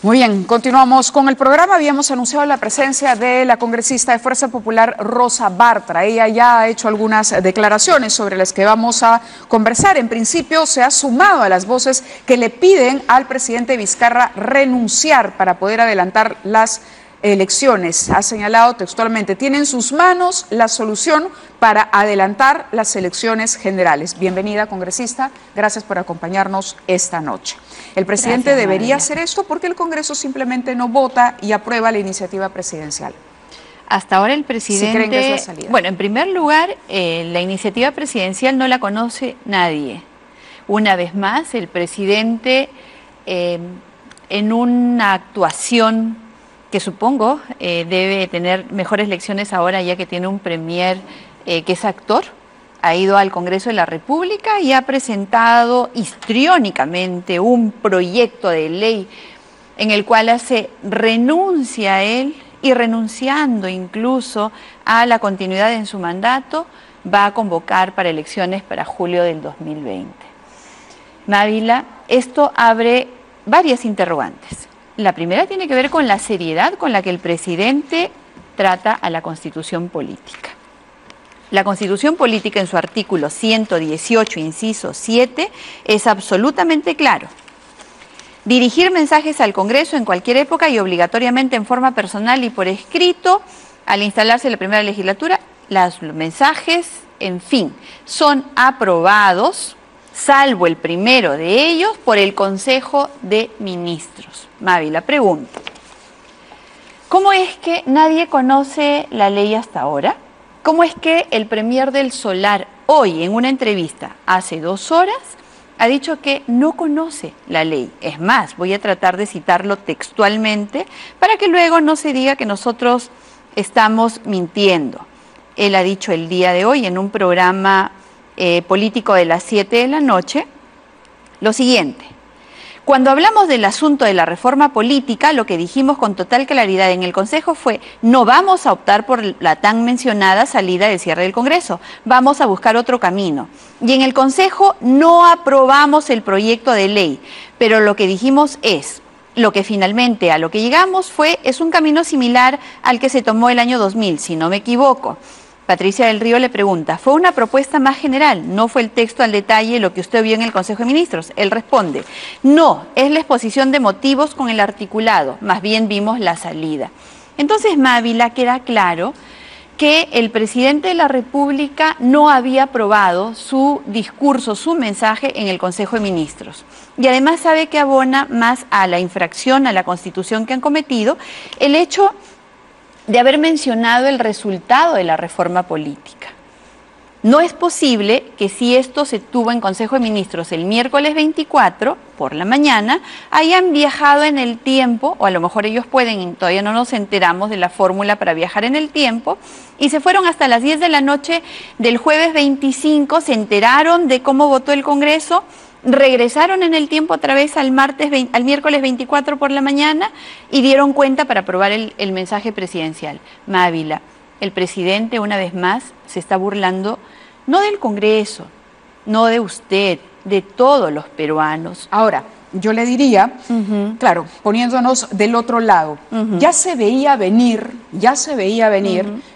Muy bien, continuamos con el programa. Habíamos anunciado la presencia de la congresista de Fuerza Popular, Rosa Bartra. Ella ya ha hecho algunas declaraciones sobre las que vamos a conversar. En principio, se ha sumado a las voces que le piden al presidente Vizcarra renunciar para poder adelantar las elecciones. Ha señalado textualmente: tiene en sus manos la solución para adelantar las elecciones generales. Bienvenida, congresista. Gracias por acompañarnos esta noche. El presidente debería hacer esto porque el Congreso simplemente no vota y aprueba la iniciativa presidencial. Hasta ahora el presidente... ¿Sí creen que es la salida? Bueno, en primer lugar, la iniciativa presidencial no la conoce nadie. Una vez más, el presidente, en una actuación que supongo debe tener mejores lecciones ahora, ya que tiene un premier que es actor, ha ido al Congreso de la República y ha presentado histriónicamente un proyecto de ley en el cual hace renuncia a él, y renunciando incluso a la continuidad en su mandato, va a convocar para elecciones para julio del 2020. Mávila, esto abre varias interrogantes. La primera tiene que ver con la seriedad con la que el presidente trata a la Constitución política. La Constitución política, en su artículo 118, inciso 7, es absolutamente claro. Dirigir mensajes al Congreso en cualquier época y obligatoriamente en forma personal y por escrito al instalarse la primera legislatura. Los mensajes, en fin, son aprobados, salvo el primero de ellos, por el Consejo de Ministros. Mávila, pregunta: ¿cómo es que nadie conoce la ley hasta ahora? ¿Cómo es que el premier del Solar, hoy en una entrevista, hace 2 horas, ha dicho que no conoce la ley? Es más, voy a tratar de citarlo textualmente para que luego no se diga que nosotros estamos mintiendo. Él ha dicho el día de hoy en un programa político de las 7 de la noche lo siguiente: cuando hablamos del asunto de la reforma política, lo que dijimos con total claridad en el Consejo fue: no vamos a optar por la tan mencionada salida del cierre del Congreso, vamos a buscar otro camino. Y en el Consejo no aprobamos el proyecto de ley, pero lo que dijimos es, lo que finalmente a lo que llegamos es un camino similar al que se tomó el año 2000, si no me equivoco. Patricia del Río le pregunta: fue una propuesta más general, no fue el texto al detalle lo que usted vio en el Consejo de Ministros. Él responde: no, es la exposición de motivos con el articulado, más bien vimos la salida. Entonces, Mávila, queda claro que el presidente de la República no había aprobado su discurso, su mensaje en el Consejo de Ministros. Y además sabe que abona más a la infracción a la Constitución que han cometido el hecho de haber mencionado el resultado de la reforma política. No es posible que, si esto se tuvo en Consejo de Ministros el miércoles 24 por la mañana, hayan viajado en el tiempo, o a lo mejor ellos pueden y todavía no nos enteramos de la fórmula para viajar en el tiempo, y se fueron hasta las 10 de la noche del jueves 25, se enteraron de cómo votó el Congreso, regresaron en el tiempo otra vez al miércoles 24 por la mañana y dieron cuenta para aprobar el mensaje presidencial. Mávila, el presidente una vez más se está burlando no del Congreso, no de usted, de todos los peruanos. Ahora, yo le diría, claro, poniéndonos del otro lado, ya se veía venir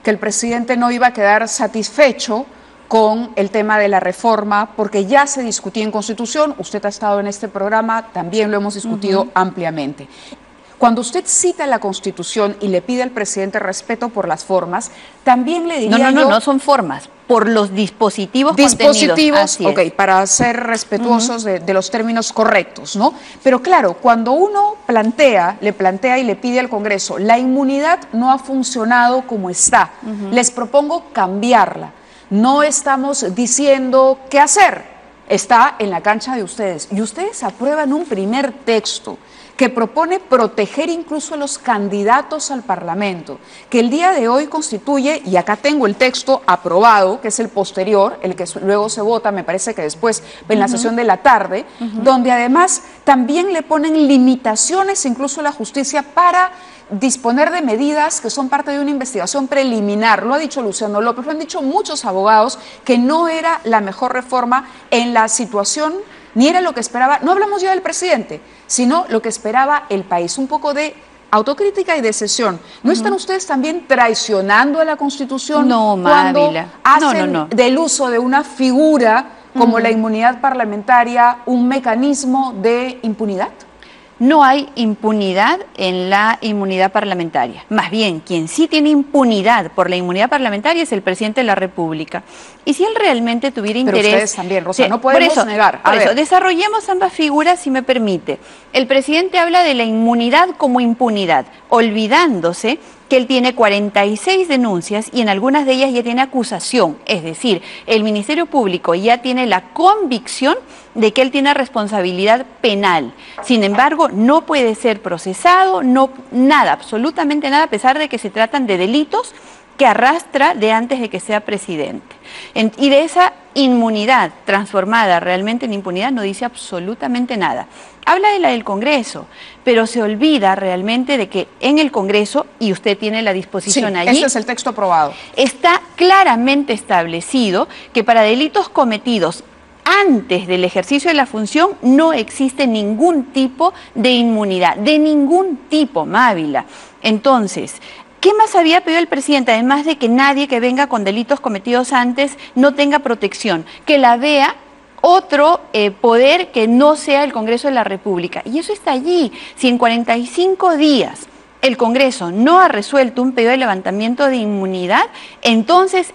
que el presidente no iba a quedar satisfecho con el tema de la reforma, porque ya se discutía en Constitución. Usted ha estado en este programa, también lo hemos discutido ampliamente. Cuando usted cita la Constitución y le pide al presidente respeto por las formas, también le diría No son formas, por los dispositivos contenidos. Ok, para ser respetuosos de los términos correctos, ¿no? Pero claro, cuando uno le plantea y le pide al Congreso, la inmunidad no ha funcionado como está, les propongo cambiarla. No estamos diciendo qué hacer, está en la cancha de ustedes. Y ustedes aprueban un primer texto que propone proteger incluso a los candidatos al Parlamento, que el día de hoy constituye, y acá tengo el texto aprobado, que es el posterior, el que luego se vota, me parece que después en la sesión de la tarde, donde además también le ponen limitaciones incluso a la justicia para disponer de medidas que son parte de una investigación preliminar. Lo ha dicho Luciano López, lo han dicho muchos abogados, que no era la mejor reforma en la situación ni era lo que esperaba, no hablamos ya del presidente, sino lo que esperaba el país, un poco de autocrítica y de cesión. ¿No están ustedes también traicionando a la Constitución cuando hacen del uso de una figura como la inmunidad parlamentaria un mecanismo de impunidad? No hay impunidad en la inmunidad parlamentaria. Más bien, quien sí tiene impunidad por la inmunidad parlamentaria es el presidente de la República. Y si él realmente tuviera interés... Pero ustedes también, Rosa, no podemos negar. Por eso, desarrollemos ambas figuras, si me permite. El presidente habla de la inmunidad como impunidad, olvidándose que él tiene 46 denuncias y en algunas de ellas ya tiene acusación, es decir, el Ministerio Público ya tiene la convicción de que él tiene responsabilidad penal. Sin embargo, no puede ser procesado, nada, absolutamente nada, a pesar de que se tratan de delitos que arrastra de antes de que sea presidente. Y de esa inmunidad transformada realmente en impunidad no dice absolutamente nada. Habla de la del Congreso, pero se olvida realmente de que en el Congreso, y usted tiene la disposición allí... Este es el texto aprobado. Está claramente establecido que para delitos cometidos antes del ejercicio de la función no existe ningún tipo de inmunidad, de ningún tipo, Mávila. Entonces, ¿qué más había pedido el presidente? Además de que nadie que venga con delitos cometidos antes no tenga protección, que la vea otro poder que no sea el Congreso de la República. Y eso está allí. Si en 45 días el Congreso no ha resuelto un pedido de levantamiento de inmunidad, entonces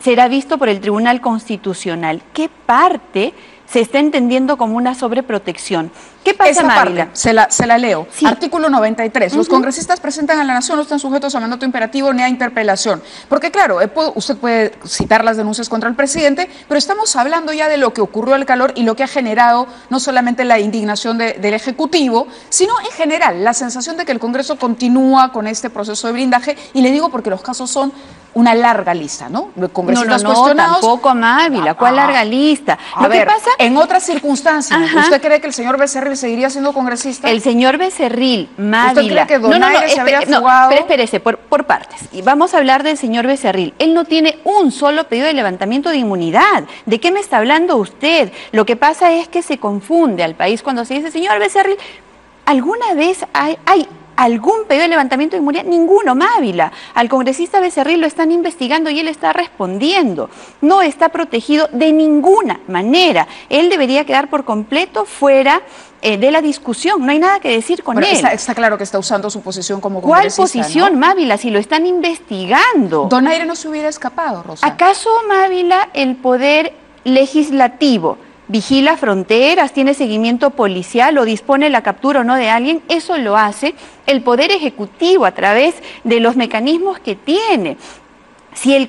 será visto por el Tribunal Constitucional. ¿Qué parte se está entendiendo como una sobreprotección? ¿Qué pasa, esa Mávila? Parte, se la leo. Sí. Artículo 93. Los congresistas presentan a la Nación, no están sujetos a mandato imperativo ni a interpelación. Porque claro, usted puede citar las denuncias contra el presidente, pero estamos hablando ya de lo que ocurrió al calor y lo que ha generado no solamente la indignación del Ejecutivo, sino en general la sensación de que el Congreso continúa con este proceso de blindaje. Y le digo porque los casos son una larga lista, ¿no? Congresistas cuestionados. Tampoco, Mávila. ¿Cuál larga lista? Lo que pasa, en otras circunstancias, ¿usted cree que el señor Becerril seguiría siendo congresista? El señor Becerril, Mávila. ¿Usted cree que Donaire se habría fugado? Pero espérese, por partes. Y vamos a hablar del señor Becerril. Él no tiene un solo pedido de levantamiento de inmunidad. ¿De qué me está hablando usted? Lo que pasa es que se confunde al país cuando se dice, señor Becerril, ¿alguna vez hay algún pedido de levantamiento de inmunidad? Ninguno, Mávila. Al congresista Becerril lo están investigando y él está respondiendo. No está protegido de ninguna manera. Él debería quedar por completo fuera de la discusión. No hay nada que decir con él. Está claro que está usando su posición como congresista. ¿Cuál posición, ¿no? Mávila, si lo están investigando? Donaire no se hubiera escapado, Rosa. ¿Acaso, Mávila, el poder legislativo vigila fronteras, tiene seguimiento policial o dispone la captura o no de alguien? Eso lo hace el Poder Ejecutivo a través de los mecanismos que tiene. Si el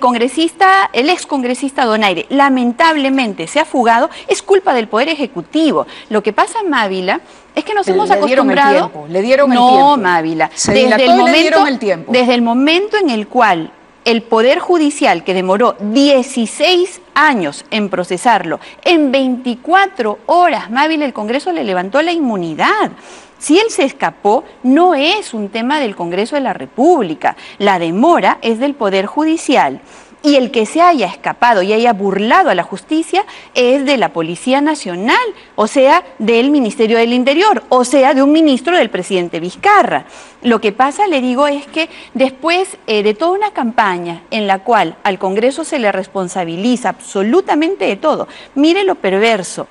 excongresista Donaire lamentablemente se ha fugado, es culpa del Poder Ejecutivo. Lo que pasa, Mávila, es que nos hemos acostumbrado... Le dieron el tiempo. No, Mávila. Desde el momento en el cual el Poder Judicial, que demoró 16 años en procesarlo, en 24 horas, Mávila, el Congreso le levantó la inmunidad. Si él se escapó, no es un tema del Congreso de la República. La demora es del Poder Judicial. Y el que se haya escapado y haya burlado a la justicia es de la Policía Nacional, o sea, del Ministerio del Interior, o sea, de un ministro del presidente Vizcarra. Lo que pasa, le digo, es que después de toda una campaña en la cual al Congreso se le responsabiliza absolutamente de todo, mire lo perverso.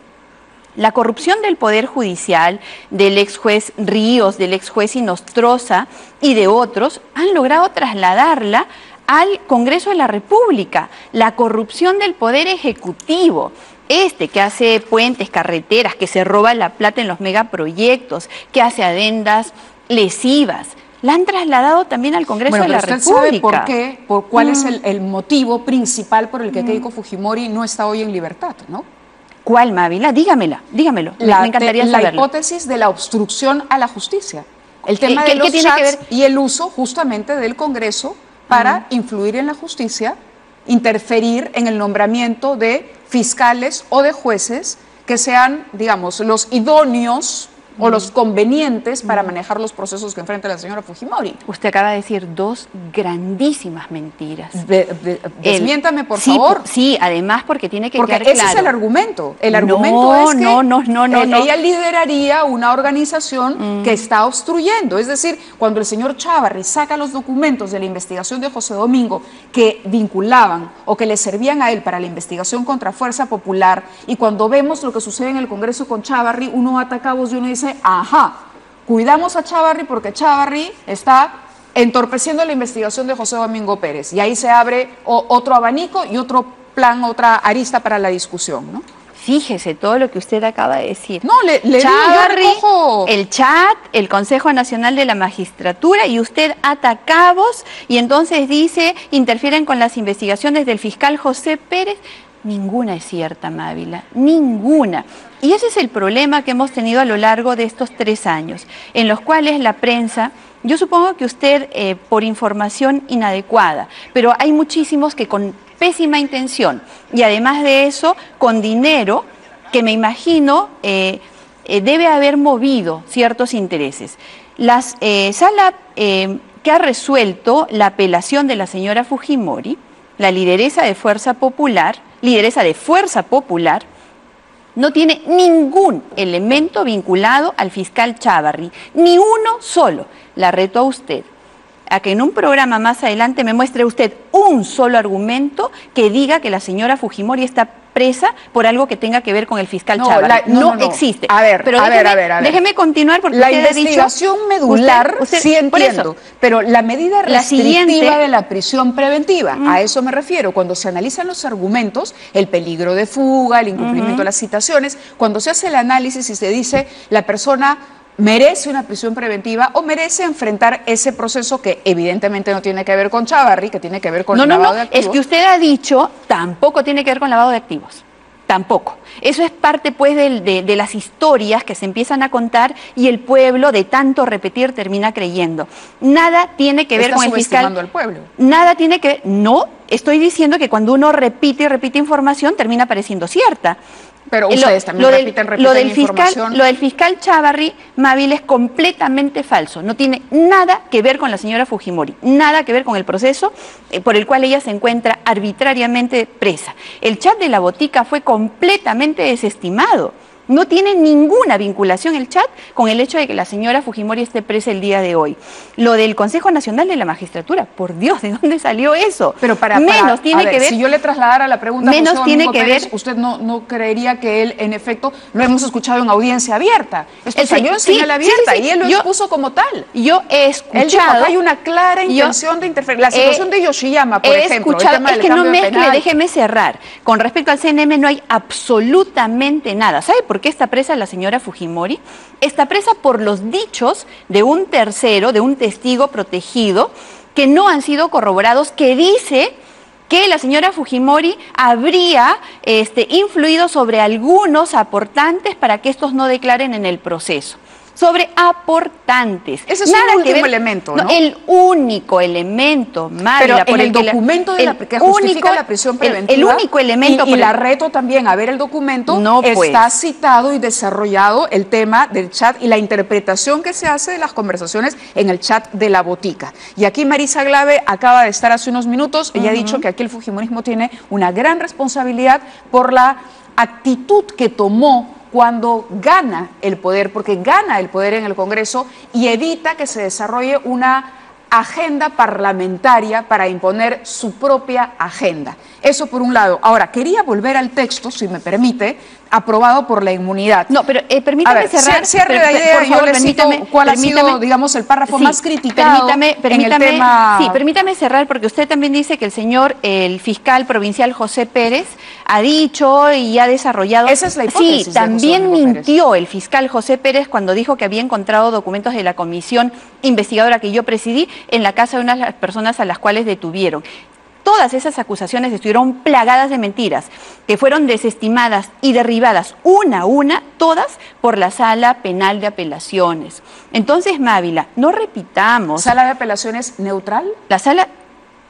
La corrupción del Poder Judicial, del ex juez Ríos, del ex juez Inostroza y de otros, han logrado trasladarla al Congreso de la República. La corrupción del Poder Ejecutivo, que hace puentes, carreteras, que se roba la plata en los megaproyectos, que hace adendas lesivas, la han trasladado también al Congreso de la República. ¿Sabe por qué? ¿Cuál es el motivo principal por el que Keiko Fujimori no está hoy en libertad, no? ¿Cuál, Mávila? Dígamelo. Me encantaría saberlo. La hipótesis de la obstrucción a la justicia. El tema de los chats y el uso justamente del Congreso para influir en la justicia, interferir en el nombramiento de fiscales o de jueces que sean, digamos, los idóneos o los convenientes para manejar los procesos que enfrenta la señora Fujimori. Usted acaba de decir dos grandísimas mentiras. Desmiéntame, por favor. Sí, además porque tiene que quedar claro. claro. Ese es el argumento. El argumento es que ella lideraría una organización que está obstruyendo. Es decir, cuando el señor Chávarri saca los documentos de la investigación de José Domingo que vinculaban o que le servían a él para la investigación contra Fuerza Popular, y cuando vemos lo que sucede en el Congreso con Chávarri, uno ata cabos y uno dice, ajá, cuidamos a Chávarri porque Chávarri está entorpeciendo la investigación de José Domingo Pérez. Y ahí se abre otro abanico y otro plan, otra arista para la discusión, ¿no? Fíjese todo lo que usted acaba de decir. No, Chávarri, el chat, el Consejo Nacional de la Magistratura, y usted ata cabos y entonces dice, interfieren con las investigaciones del fiscal José Pérez. Ninguna es cierta, Mávila, ninguna. Y ese es el problema que hemos tenido a lo largo de estos 3 años, en los cuales la prensa, yo supongo que usted por información inadecuada, pero hay muchísimos que con pésima intención y además de eso con dinero que me imagino debe haber movido ciertos intereses. La sala que ha resuelto la apelación de la señora Fujimori, la lideresa de Fuerza Popular, no tiene ningún elemento vinculado al fiscal Chávarri, ni uno solo. La reto a usted a que en un programa más adelante me muestre usted un solo argumento que diga que la señora Fujimori está presa por algo que tenga que ver con el fiscal Chávarri. No existe. A ver, pero déjeme continuar porque la usted investigación ha dicho, medular sí entiendo, pero la medida restrictiva de la prisión preventiva, a eso me refiero. Cuando se analizan los argumentos, el peligro de fuga, el incumplimiento de las citaciones, cuando se hace el análisis y se dice la persona merece una prisión preventiva o merece enfrentar ese proceso que evidentemente no tiene que ver con Chávarri, que tiene que ver con el lavado de activos. Es que usted ha dicho, tampoco tiene que ver con lavado de activos. Tampoco. Eso es parte pues de las historias que se empiezan a contar y el pueblo de tanto repetir termina creyendo. Nada tiene que ver con el fiscal. Al pueblo. Nada tiene que ver. No, estoy diciendo que cuando uno repite y repite información termina pareciendo cierta. Pero ustedes también repiten información. Lo del fiscal Chávarri, Mávila, es completamente falso. No tiene nada que ver con la señora Fujimori, nada que ver con el proceso por el cual ella se encuentra arbitrariamente presa. El chat de la botica fue completamente desestimado. No tiene ninguna vinculación el chat con el hecho de que la señora Fujimori esté presa el día de hoy. Lo del Consejo Nacional de la Magistratura, por Dios, ¿de dónde salió eso? Pero si yo le trasladara la pregunta a José Domingo Pérez, usted no creería que él, en efecto, lo hemos escuchado en audiencia abierta. Esto salió en señal abierta y él lo expuso como tal. Yo he escuchado... Él dijo que hay una clara intención de interferir. La situación de Yoshiyama, por ejemplo, el tema es que no mezcle, déjeme cerrar. Con respecto al CNM no hay absolutamente nada. ¿Sabe por qué está presa la señora Fujimori? Está presa por los dichos de un tercero, de un testigo protegido, que no han sido corroborados, que dice que la señora Fujimori habría influido sobre algunos aportantes para que estos no declaren en el proceso. Sobre aportantes. Ese es el último elemento, ¿no? El único elemento, Mávila, pero en el documento que justifica la prisión preventiva, el único elemento, y la reto también a ver el documento, está citado y desarrollado el tema del chat y la interpretación que se hace de las conversaciones en el chat de la botica. Y aquí Marisa Glave acaba de estar hace unos minutos, ella ha dicho que aquí el fujimorismo tiene una gran responsabilidad por la actitud que tomó cuando gana el poder, porque gana el poder en el Congreso y evita que se desarrolle una agenda parlamentaria para imponer su propia agenda. Eso por un lado. Ahora, quería volver al texto, si me permite, aprobado por la inmunidad. No, pero permítame cerrar. Cierre la idea, yo le cito cuál ha sido, digamos, el párrafo más criticado en el tema. Sí, permítame cerrar, porque usted también dice que el fiscal provincial José Pérez ha dicho y ha desarrollado... Esa es la hipótesis. Sí, también mintió el fiscal José Pérez cuando dijo que había encontrado documentos de la comisión investigadora que yo presidí en la casa de unas de las personas a las cuales detuvieron. Todas esas acusaciones estuvieron plagadas de mentiras, que fueron desestimadas y derribadas una a una, todas por la Sala Penal de Apelaciones. Entonces, Mávila, no repitamos. ¿Sala de Apelaciones neutral? La sala...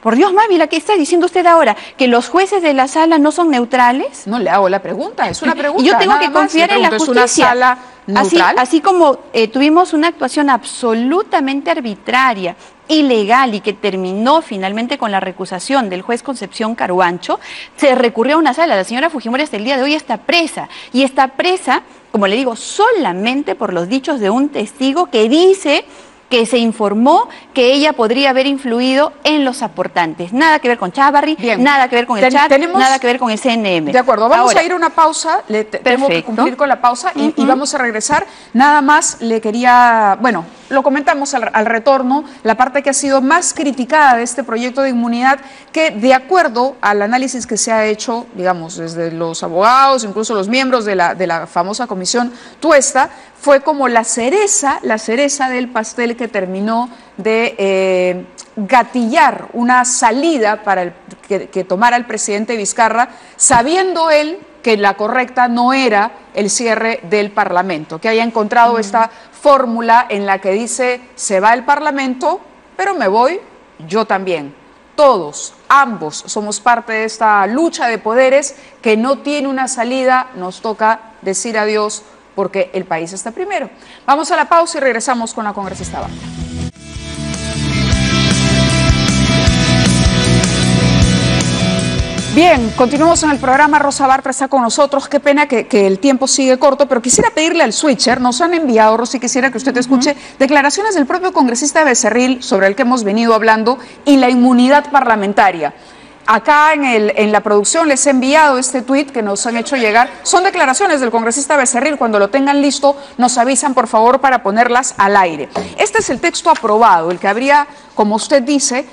Por Dios, Mávila, ¿qué está diciendo usted ahora? ¿Que los jueces de la sala no son neutrales? No le hago la pregunta, es una pregunta. Y yo tengo que confiar en la justicia. Es una sala neutral. Así como tuvimos una actuación absolutamente arbitraria, ilegal y que terminó finalmente con la recusación del juez Concepción Caruancho, se recurrió a una sala. La señora Fujimori hasta el día de hoy está presa. Y está presa, como le digo, solamente por los dichos de un testigo que dice que se informó que ella podría haber influido en los aportantes. Nada que ver con Chávarri, nada que ver con el chat, nada que ver con el CNM. De acuerdo, vamos a ir a una pausa, tenemos que cumplir con la pausa y vamos a regresar. Nada más le quería, bueno, lo comentamos al retorno, la parte que ha sido más criticada de este proyecto de inmunidad, que de acuerdo al análisis que se ha hecho, digamos, desde los abogados, incluso los miembros de la famosa comisión Tuesta, fue como la cereza del pastel que terminó de gatillar una salida para que tomara el presidente Vizcarra, sabiendo él que la correcta no era el cierre del Parlamento, que haya encontrado esta fórmula en la que dice, se va el Parlamento, pero me voy yo también. Todos, ambos, somos parte de esta lucha de poderes que no tiene una salida, nos toca decir adiós porque el país está primero. Vamos a la pausa y regresamos con la congresista Banda. Bien, continuamos en el programa. Rosa Bartra está con nosotros. Qué pena que el tiempo sigue corto, pero quisiera pedirle al switcher, nos han enviado, Rosy, quisiera que usted escuche declaraciones del propio congresista Becerril sobre el que hemos venido hablando y la inmunidad parlamentaria. Acá en la producción les he enviado este tuit que nos han hecho llegar. Son declaraciones del congresista Becerril. Cuando lo tengan listo, nos avisan, por favor, para ponerlas al aire. Este es el texto aprobado, el que habría, como usted dice,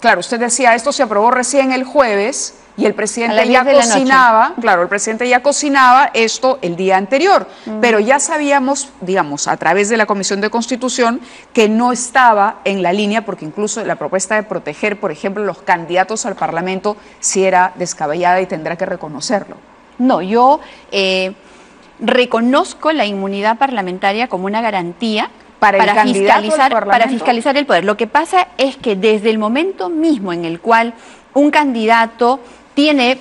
claro, usted decía, esto se aprobó recién el jueves y el presidente ya cocinaba, claro, el presidente ya cocinaba esto el día anterior, pero ya sabíamos, digamos, a través de la Comisión de Constitución, que no estaba en la línea, porque incluso la propuesta de proteger, por ejemplo, los candidatos al Parlamento, sí era descabellada y tendrá que reconocerlo. No, yo reconozco la inmunidad parlamentaria como una garantía para fiscalizar el poder. Lo que pasa es que desde el momento mismo en el cual un candidato tiene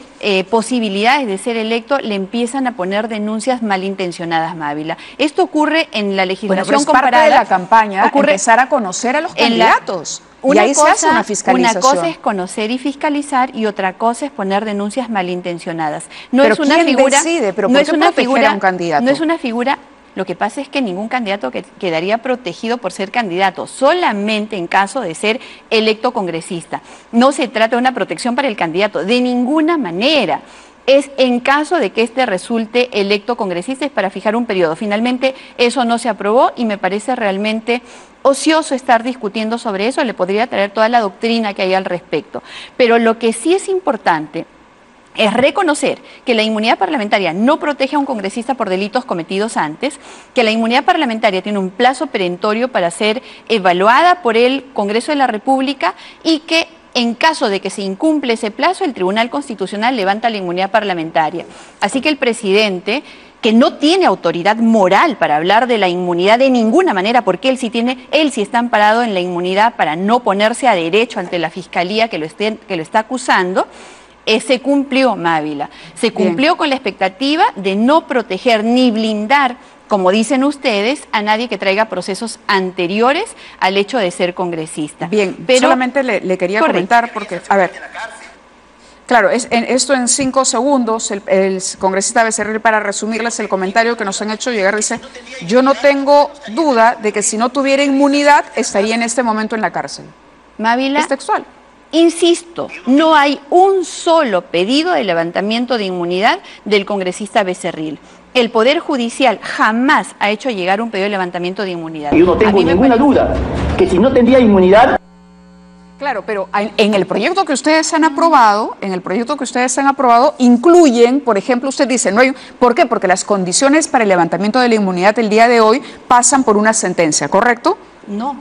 posibilidades de ser electo, le empiezan a poner denuncias malintencionadas, Mávila. Esto ocurre en la legislación comparada. Parte de la campaña, empezar a conocer a los candidatos. Y ahí se hace una fiscalización. Una cosa es conocer y fiscalizar y otra cosa es poner denuncias malintencionadas. No pero es una ¿quién figura, decide? ¿Pero no es una figura a un candidato? No es una figura. Lo que pasa es que ningún candidato quedaría protegido por ser candidato, solamente en caso de ser electo congresista. No se trata de una protección para el candidato, de ninguna manera. Es en caso de que éste resulte electo congresista, es para fijar un periodo. Finalmente, eso no se aprobó y me parece realmente ocioso estar discutiendo sobre eso. Le podría traer toda la doctrina que hay al respecto. Pero lo que sí es importante es reconocer que la inmunidad parlamentaria no protege a un congresista por delitos cometidos antes, que la inmunidad parlamentaria tiene un plazo perentorio para ser evaluada por el Congreso de la República y que en caso de que se incumple ese plazo, el Tribunal Constitucional levanta la inmunidad parlamentaria. Así que el presidente, que no tiene autoridad moral para hablar de la inmunidad de ninguna manera, porque él sí está amparado en la inmunidad para no ponerse a derecho ante la Fiscalía que lo está acusando, se cumplió, Mávila. Se cumplió con la expectativa de no proteger ni blindar, como dicen ustedes, a nadie que traiga procesos anteriores al hecho de ser congresista. Bien, pero solamente le quería comentar, porque, a ver, claro, esto en 5 segundos, el congresista Becerril, para resumirles el comentario que nos han hecho llegar, dice, yo no tengo duda de que si no tuviera inmunidad, estaría en este momento en la cárcel. Mávila, es textual. Insisto, no hay un solo pedido de levantamiento de inmunidad del congresista Becerril. El Poder Judicial jamás ha hecho llegar un pedido de levantamiento de inmunidad. Yo no tengo ninguna duda que si no tendría inmunidad... Claro, pero en el proyecto que ustedes han aprobado, incluyen, por ejemplo, usted dice, no hay, ¿por qué? Porque las condiciones para el levantamiento de la inmunidad el día de hoy pasan por una sentencia, ¿correcto? No,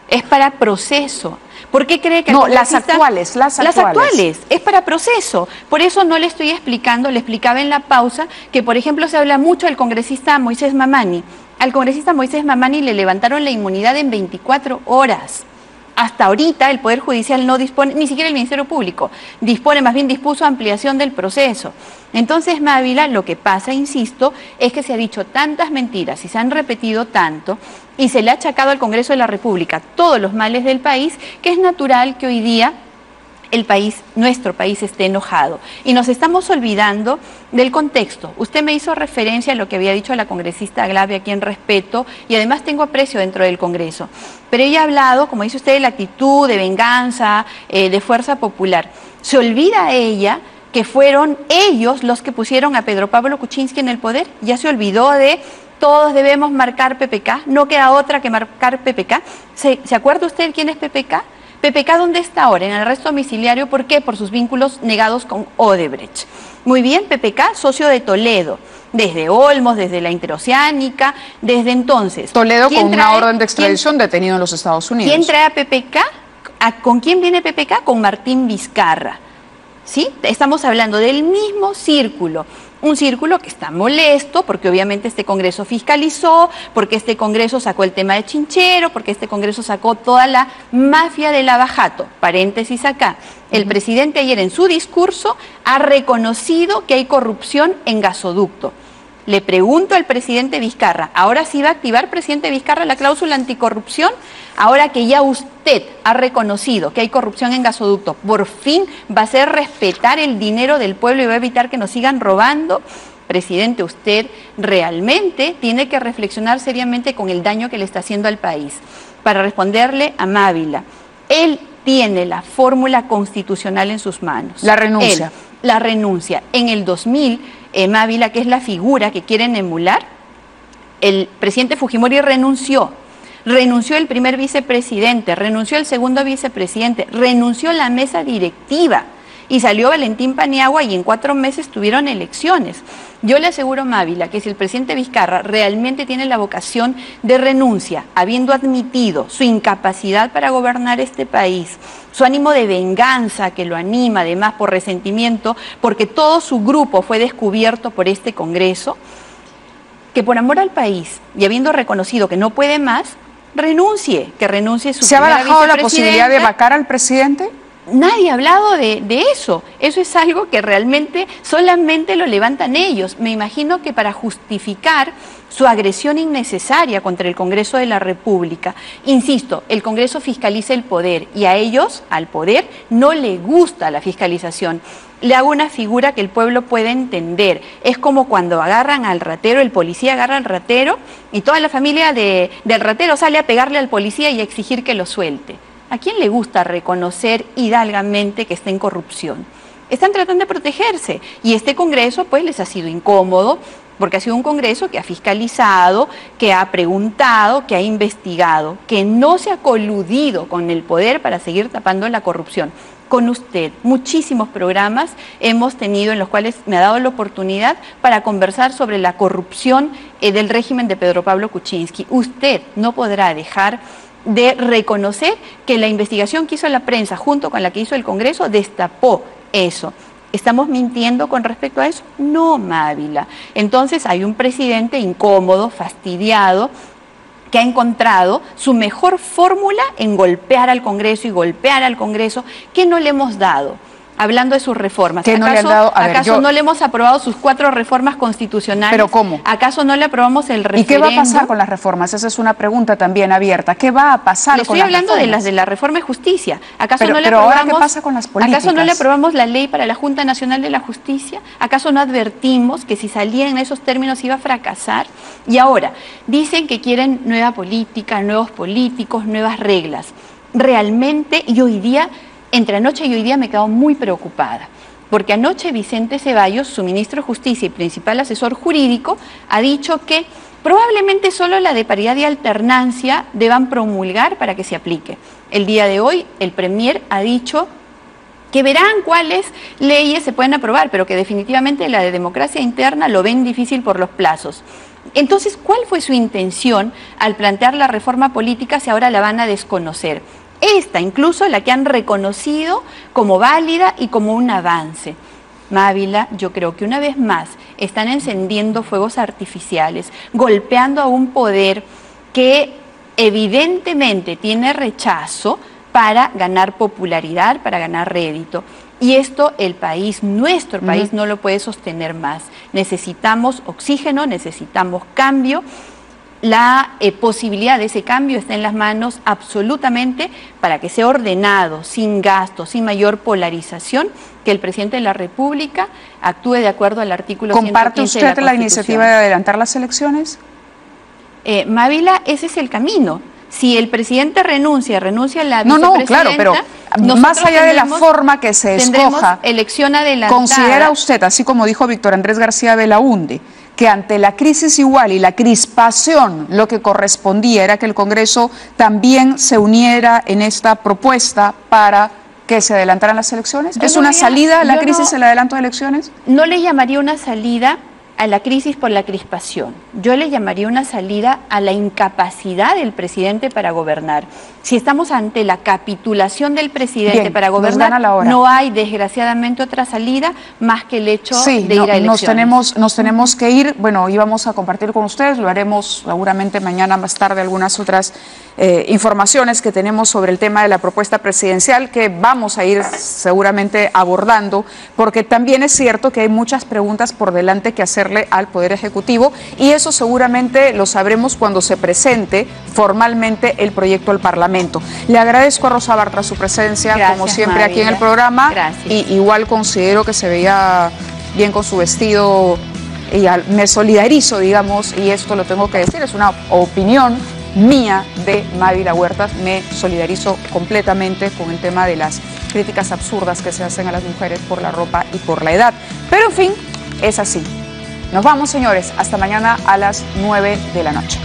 es para proceso. ¿Por qué cree que no, las actuales? Las actuales, es para proceso. Por eso no le estoy explicando, le explicaba en la pausa que, por ejemplo, se habla mucho del congresista Moisés Mamani. Al congresista Moisés Mamani le levantaron la inmunidad en 24 horas. hasta ahorita el Poder Judicial no dispone, ni siquiera el Ministerio Público, dispone, más bien dispuso ampliación del proceso. Entonces, Mávila, lo que pasa, insisto, es que se ha dicho tantas mentiras y se han repetido tanto y se le ha achacado al Congreso de la República todos los males del país, que es natural que hoy día el país, nuestro país, esté enojado. Y nos estamos olvidando del contexto. Usted me hizo referencia a lo que había dicho la congresista Glavi, a quien respeto, y además tengo aprecio dentro del Congreso. Pero ella ha hablado, como dice usted, de la actitud, de venganza, de fuerza popular. Se olvida ella que fueron ellos los que pusieron a Pedro Pablo Kuczynski en el poder. Ya se olvidó de todos debemos marcar PPK, no queda otra que marcar PPK. ¿Se acuerda usted quién es PPK? PPK, ¿dónde está ahora? En el arresto domiciliario. ¿Por qué? Por sus vínculos negados con Odebrecht. Muy bien, PPK, socio de Toledo, desde Olmos, desde la Interoceánica, desde entonces. Toledo con una orden de extradición detenido en los Estados Unidos. ¿Quién trae a PPK? ¿Con quién viene PPK? Con Martín Vizcarra. ¿Sí? Estamos hablando del mismo círculo. Un círculo que está molesto porque obviamente este Congreso fiscalizó, porque este Congreso sacó el tema de Chinchero, porque este Congreso sacó toda la mafia del Lavajato. Paréntesis acá. El presidente ayer en su discurso ha reconocido que hay corrupción en gasoducto. Le pregunto al presidente Vizcarra, ¿ahora sí va a activar, presidente Vizcarra, la cláusula anticorrupción? Ahora que ya usted ha reconocido que hay corrupción en gasoducto, ¿por fin va a hacer respetar el dinero del pueblo y va a evitar que nos sigan robando? Presidente, usted realmente tiene que reflexionar seriamente con el daño que le está haciendo al país. Para responderle a Mávila, él tiene la fórmula constitucional en sus manos. La renuncia. Él, la renuncia. En el 2000, Mávila, que es la figura que quieren emular, el presidente Fujimori renunció. Renunció el primer vicepresidente, renunció el segundo vicepresidente, renunció la mesa directiva y salió Valentín Paniagua y en 4 meses tuvieron elecciones. Yo le aseguro, Mávila, que si el presidente Vizcarra realmente tiene la vocación de renuncia, habiendo admitido su incapacidad para gobernar este país, su ánimo de venganza que lo anima además por resentimiento, porque todo su grupo fue descubierto por este Congreso, que por amor al país y habiendo reconocido que no puede más, renuncie, que renuncie su primera vicepresidenta. ¿Se ha barajado la posibilidad de vacar al presidente? Nadie ha hablado de eso. Eso es algo que realmente solamente lo levantan ellos. Me imagino que para justificar su agresión innecesaria contra el Congreso de la República. Insisto, el Congreso fiscaliza el poder y a ellos, al poder, no le gusta la fiscalización. Le hago una figura que el pueblo puede entender. Es como cuando agarran al ratero, el policía agarra al ratero y toda la familia del ratero sale a pegarle al policía y a exigir que lo suelte. ¿A quién le gusta reconocer hidalgamente que está en corrupción? Están tratando de protegerse y este Congreso pues les ha sido incómodo porque ha sido un Congreso que ha fiscalizado, que ha preguntado, que ha investigado, que no se ha coludido con el poder para seguir tapando la corrupción. Con usted, muchísimos programas hemos tenido en los cuales me ha dado la oportunidad para conversar sobre la corrupción del régimen de Pedro Pablo Kuczynski. Usted no podrá dejar de reconocer que la investigación que hizo la prensa junto con la que hizo el Congreso destapó eso. ¿Estamos mintiendo con respecto a eso? No, Mávila. Entonces hay un presidente incómodo, fastidiado, que ha encontrado su mejor fórmula en golpear al Congreso y golpear al Congreso, que no le hemos dado. Hablando de sus reformas, ¿acaso no le hemos aprobado sus 4 reformas constitucionales? ¿Pero cómo? ¿Acaso no le aprobamos el referéndum? ¿Y qué va a pasar con las reformas? Esa es una pregunta también abierta. ¿Qué va a pasar con las reformas? Le estoy hablando de la reforma de justicia. Pero ahora, ¿qué pasa con las políticas? ¿Acaso no le aprobamos la ley para la Junta Nacional de la Justicia? ¿Acaso no advertimos que si salían en esos términos iba a fracasar? Y ahora, dicen que quieren nueva política, nuevos políticos, nuevas reglas. Realmente, y hoy día, entre anoche y hoy día me he quedado muy preocupada, porque anoche Vicente Ceballos, su ministro de Justicia y principal asesor jurídico, ha dicho que probablemente solo la de paridad y alternancia deban promulgar para que se aplique. El día de hoy el Premier ha dicho que verán cuáles leyes se pueden aprobar, pero que definitivamente la de democracia interna lo ven difícil por los plazos. Entonces, ¿cuál fue su intención al plantear la reforma política si ahora la van a desconocer? Esta, incluso la que han reconocido como válida y como un avance. Mávila, yo creo que una vez más están encendiendo fuegos artificiales, golpeando a un poder que evidentemente tiene rechazo para ganar popularidad, para ganar rédito. Y esto el país, nuestro país, no lo puede sostener más. Necesitamos oxígeno, necesitamos cambio. La posibilidad de ese cambio está en las manos absolutamente para que sea ordenado, sin gasto, sin mayor polarización, que el presidente de la República actúe de acuerdo al artículo 115 de la Constitución. ¿Comparte usted la iniciativa de adelantar las elecciones? Mávila, ese es el camino. Si el presidente renuncia a la vicepresidenta... No, claro, pero más allá de la forma que se escoja, elección adelantada. ¿Considera usted, así como dijo Víctor Andrés García Belaúnde, que ante la crisis igual y la crispación lo que correspondía era que el Congreso también se uniera en esta propuesta para que se adelantaran las elecciones? ¿Es una salida a la crisis el adelanto de elecciones? No le llamaría una salida a la crisis por la crispación. Yo le llamaría una salida a la incapacidad del presidente para gobernar. Si estamos ante la capitulación del presidente para gobernar, no hay desgraciadamente otra salida más que el hecho de ir a elecciones. Nos tenemos que ir. Bueno, íbamos a compartir con ustedes, lo haremos seguramente mañana más tarde, algunas otras informaciones que tenemos sobre el tema de la propuesta presidencial que vamos a ir seguramente abordando, porque también es cierto que hay muchas preguntas por delante que hacerle al Poder Ejecutivo y eso seguramente lo sabremos cuando se presente formalmente el proyecto al Parlamento. Le agradezco a Rosa Bartra su presencia, como siempre, aquí en el programa. Y igual considero que se veía bien con su vestido y me solidarizo, digamos, y esto lo tengo que decir, es una opinión mía de Mávila Huertas, me solidarizo completamente con el tema de las críticas absurdas que se hacen a las mujeres por la ropa y por la edad. Pero en fin, es así. Nos vamos, señores, hasta mañana a las 9 de la noche.